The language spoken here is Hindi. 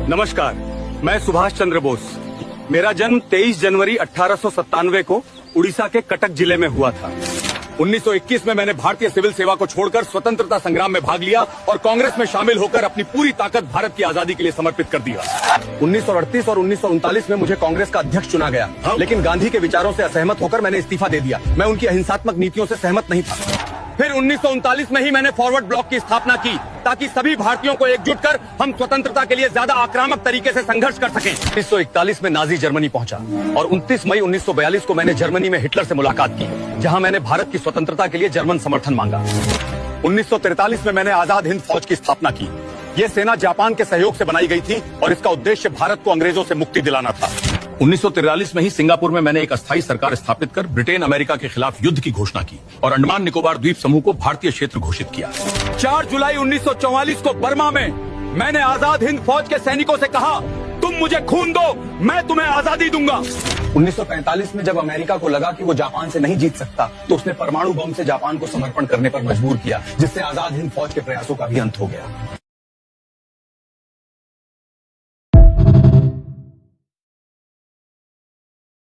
नमस्कार, मैं सुभाष चंद्र बोस। मेरा जन्म 23 जनवरी 1897 को उड़ीसा के कटक जिले में हुआ था। 1921 में मैंने भारतीय सिविल सेवा को छोड़कर स्वतंत्रता संग्राम में भाग लिया और कांग्रेस में शामिल होकर अपनी पूरी ताकत भारत की आजादी के लिए समर्पित कर दिया। 1938 और 1939 में मुझे कांग्रेस का अध्यक्ष चुना गया, लेकिन गांधी के विचारों से असहमत होकर मैंने इस्तीफा दे दिया। मैं उनकी अहिंसात्मक नीतियों से सहमत नहीं था। फिर 1939 में ही मैंने फॉरवर्ड ब्लॉक की स्थापना की ताकि सभी भारतीयों को एकजुट कर हम स्वतंत्रता के लिए ज्यादा आक्रामक तरीके से संघर्ष कर सकें। 1941 में नाजी जर्मनी पहुंचा और 29 मई 1942 को मैंने जर्मनी में हिटलर से मुलाकात की, जहां मैंने भारत की स्वतंत्रता के लिए जर्मन समर्थन मांगा। 1943 में मैंने आजाद हिंद फौज की स्थापना की। ये सेना जापान के सहयोग से बनाई गई थी और इसका उद्देश्य भारत को अंग्रेजों से मुक्ति दिलाना था। 1943 में ही सिंगापुर में मैंने एक अस्थायी सरकार स्थापित कर ब्रिटेन अमेरिका के खिलाफ युद्ध की घोषणा की और अंडमान निकोबार द्वीप समूह को भारतीय क्षेत्र घोषित किया। 4 जुलाई 1944 को बर्मा में मैंने आजाद हिंद फौज के सैनिकों से कहा, तुम मुझे खून दो, मैं तुम्हें आजादी दूंगा। 1945 में जब अमेरिका को लगा कि वो जापान से नहीं जीत सकता, तो उसने परमाणु बम से जापान को समर्पण करने पर मजबूर किया, जिससे आजाद हिंद फौज के प्रयासों का भी अंत हो गया।